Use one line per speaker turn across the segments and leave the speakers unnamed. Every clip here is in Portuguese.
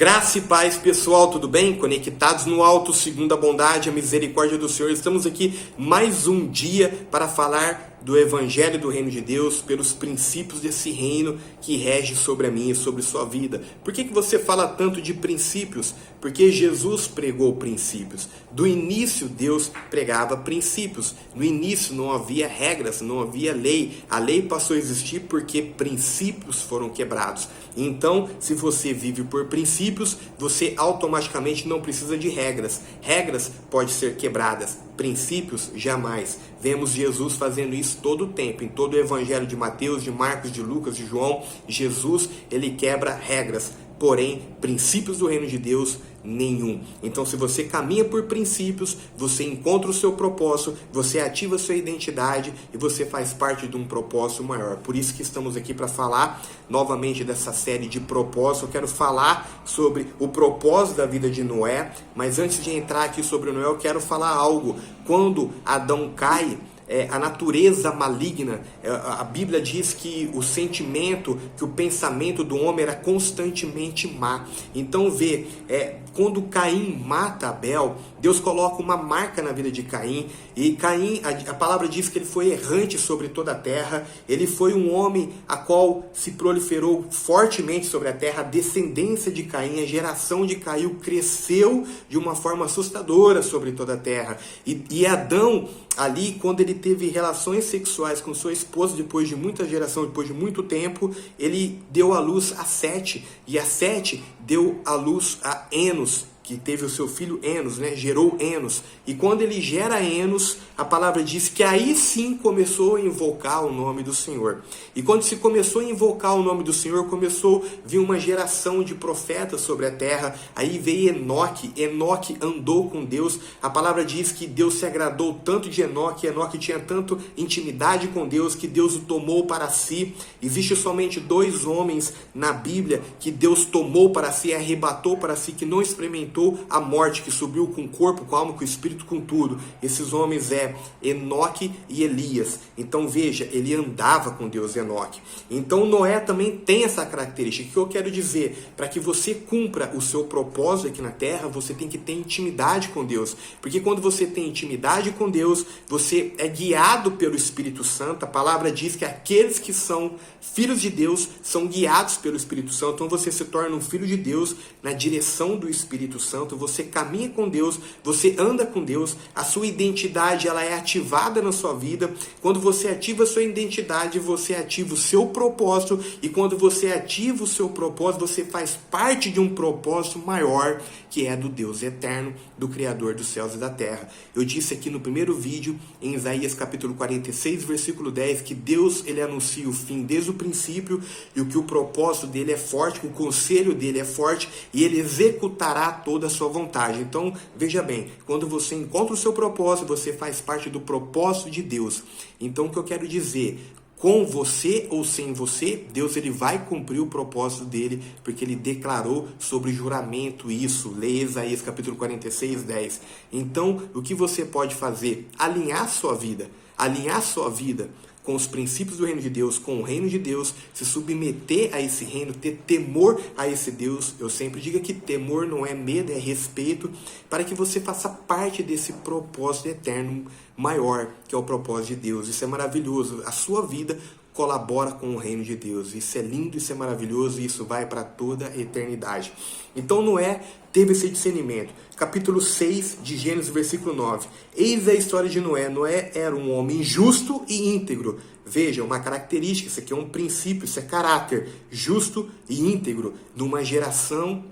Graça e paz, pessoal, tudo bem? Conectados no alto, segundo a bondade e a misericórdia do Senhor. Estamos aqui mais um dia para falar do Evangelho do Reino de Deus, pelos princípios desse reino que rege sobre a minha e sobre sua vida. Por que você fala tanto de princípios? Porque Jesus pregou princípios. Do início, Deus pregava princípios. No início não havia regras, não havia lei. A lei passou a existir porque princípios foram quebrados. Então, se você vive por princípios, você automaticamente não precisa de regras. Regras podem ser quebradas, princípios jamais. Vemos Jesus fazendo isso todo o tempo, em todo o Evangelho de Mateus, de Marcos, de Lucas, de João. Jesus, ele quebra regras, porém, princípios do reino de Deus, nenhum. Então, se você caminha por princípios, você encontra o seu propósito, você ativa a sua identidade e você faz parte de um propósito maior. Por isso que estamos aqui para falar novamente dessa série de propósito. Eu quero falar sobre o propósito da vida de Noé, mas antes de entrar aqui sobre Noé, eu quero falar algo. Quando Adão cai, a natureza maligna, a Bíblia diz que o sentimento, que o pensamento do homem era constantemente má. Então quando Caim mata Abel, Deus coloca uma marca na vida de Caim, e Caim, a palavra diz que ele foi errante sobre toda a terra, ele foi um homem a qual se proliferou fortemente sobre a terra. A descendência de Caim, a geração de Caim cresceu de uma forma assustadora sobre toda a terra, e Adão, ali, quando ele teve relações sexuais com sua esposa, depois de muita geração, depois de muito tempo, ele deu à luz a Sete, e a Sete deu à luz a Enos, que teve o seu filho Enos, gerou Enos. E quando ele gera Enos, a palavra diz que aí sim começou a invocar o nome do Senhor. E quando se começou a invocar o nome do Senhor, começou a vir uma geração de profetas sobre a terra. Aí veio Enoque. Enoque andou com Deus. A palavra diz que Deus se agradou tanto de Enoque. Enoque tinha tanto intimidade com Deus que Deus o tomou para si. Existe somente 2 homens na Bíblia que Deus tomou para si, arrebatou para si, que não experimentou a morte, que subiu com o corpo, com a alma, com o espírito, com tudo. Esses homens Enoque e Elias. Então veja, ele andava com Deus, Enoque. Então Noé também tem essa característica. O que eu quero dizer? Para que você cumpra o seu propósito aqui na terra, você tem que ter intimidade com Deus. Porque quando você tem intimidade com Deus, você é guiado pelo Espírito Santo. A palavra diz que aqueles que são filhos de Deus são guiados pelo Espírito Santo. Então você se torna um filho de Deus na direção do Espírito Santo. Você caminha com Deus, você anda com Deus, a sua identidade ela é ativada na sua vida. Quando você ativa a sua identidade, você ativa o seu propósito, e quando você ativa o seu propósito, você faz parte de um propósito maior, que é do Deus eterno, do Criador dos céus e da terra. Eu disse aqui no primeiro vídeo, em Isaías capítulo 46, versículo 10, que Deus ele anuncia o fim desde o princípio, e que o propósito dele é forte, que o conselho dele é forte, e ele executará toda a sua vontade. Então, veja bem, quando você encontra o seu propósito, você faz parte do propósito de Deus. Então, o que eu quero dizer, com você ou sem você, Deus ele vai cumprir o propósito dele, porque ele declarou sobre juramento isso. Leia Isaías capítulo 46, 10. Então, o que você pode fazer? Alinhar sua vida com os princípios do reino de Deus, com o reino de Deus, se submeter a esse reino, ter temor a esse Deus. Eu sempre digo que temor não é medo, é respeito, para que você faça parte desse propósito eterno maior, que é o propósito de Deus. Isso é maravilhoso. A sua vida colabora com o reino de Deus. Isso é lindo, isso é maravilhoso, e isso vai para toda a eternidade. Então Noé teve esse discernimento. Capítulo 6 de Gênesis, versículo 9. Eis a história de Noé. Noé era um homem justo e íntegro. Veja, uma característica, isso aqui é um princípio, isso é caráter. Justo e íntegro, numa geração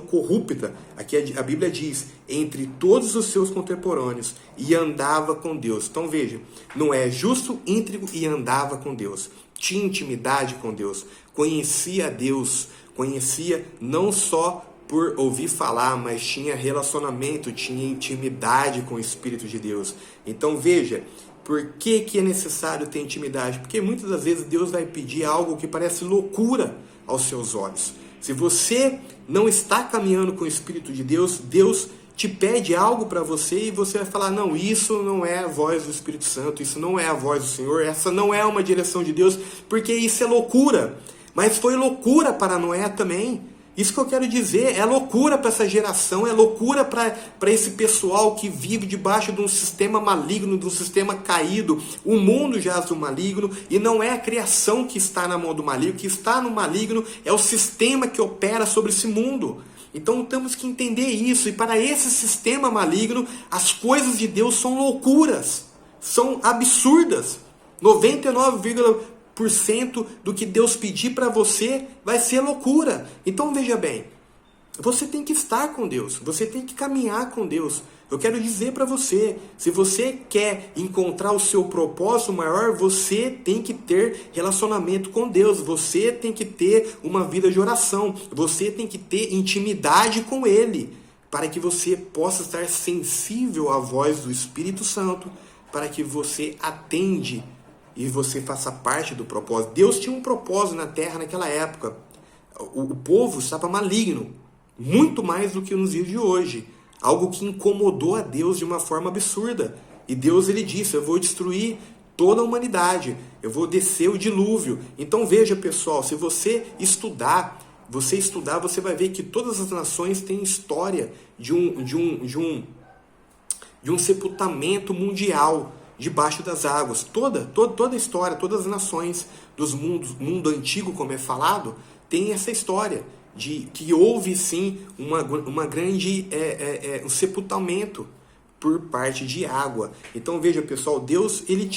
corrupta. Aqui a Bíblia diz, entre todos os seus contemporâneos, e andava com Deus. Então veja, Noé justo, íntegro e andava com Deus. Tinha intimidade com Deus, conhecia a Deus, conhecia não só por ouvir falar, mas tinha relacionamento, tinha intimidade com o Espírito de Deus. Então veja, por que é necessário ter intimidade? Porque muitas das vezes Deus vai pedir algo que parece loucura aos seus olhos. Se você não está caminhando com o Espírito de Deus, Deus te pede algo para você e você vai falar, não, isso não é a voz do Espírito Santo, isso não é a voz do Senhor, essa não é uma direção de Deus, porque isso é loucura. Mas foi loucura para Noé também. Isso que eu quero dizer, é loucura para essa geração, é loucura para esse pessoal que vive debaixo de um sistema maligno, de um sistema caído. O mundo jaz do maligno e não é a criação que está na mão do maligno. O que está no maligno é o sistema que opera sobre esse mundo. Então temos que entender isso. E para esse sistema maligno, as coisas de Deus são loucuras, são absurdas. 99,% do que Deus pedir para você vai ser loucura. Então veja bem, você tem que estar com Deus, você tem que caminhar com Deus. Eu quero dizer para você, se você quer encontrar o seu propósito maior, você tem que ter relacionamento com Deus, você tem que ter uma vida de oração, você tem que ter intimidade com Ele, para que você possa estar sensível à voz do Espírito Santo, para que você atende e você faça parte do propósito. Deus tinha um propósito na terra naquela época. O povo estava maligno, muito mais do que nos dias de hoje. Algo que incomodou a Deus de uma forma absurda. E Deus ele disse, eu vou destruir toda a humanidade, eu vou descer o dilúvio. Então veja pessoal, se você estudar, você vai ver que todas as nações têm história de um sepultamento mundial debaixo das águas. Toda a história, todas as nações dos mundo antigo, como é falado, tem essa história de que houve sim uma grande um sepultamento por parte de água. Então veja pessoal, Deus ele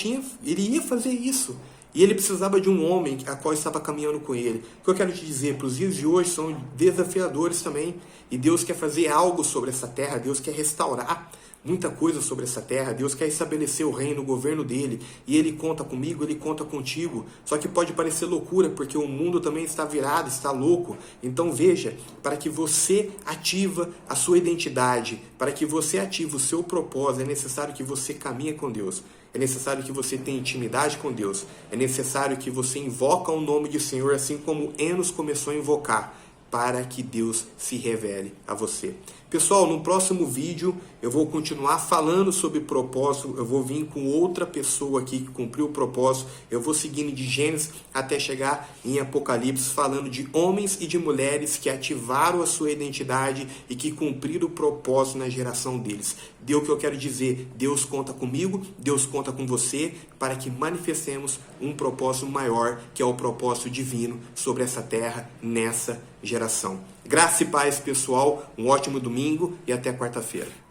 ia fazer isso. E ele precisava de um homem a qual estava caminhando com ele. O que eu quero te dizer, para os dias de hoje são desafiadores também. E Deus quer fazer algo sobre essa terra, Deus quer restaurar muita coisa sobre essa terra. Deus quer estabelecer o reino, o governo dele. E ele conta comigo, ele conta contigo. Só que pode parecer loucura, porque o mundo também está virado, está louco. Então veja, para que você ativa a sua identidade, para que você ative o seu propósito, é necessário que você caminhe com Deus. É necessário que você tenha intimidade com Deus. É necessário que você invoque o nome do Senhor, assim como Enos começou a invocar, para que Deus se revele a você. Pessoal, no próximo vídeo eu vou continuar falando sobre propósito. Eu vou vir com outra pessoa aqui que cumpriu o propósito. Eu vou seguindo de Gênesis até chegar em Apocalipse, falando de homens e de mulheres que ativaram a sua identidade e que cumpriram o propósito na geração deles. Deu o que eu quero dizer. Deus conta comigo, Deus conta com você, para que manifestemos um propósito maior, que é o propósito divino sobre essa terra, nessa geração. Graça e paz, pessoal. Um ótimo domingo e até quarta-feira.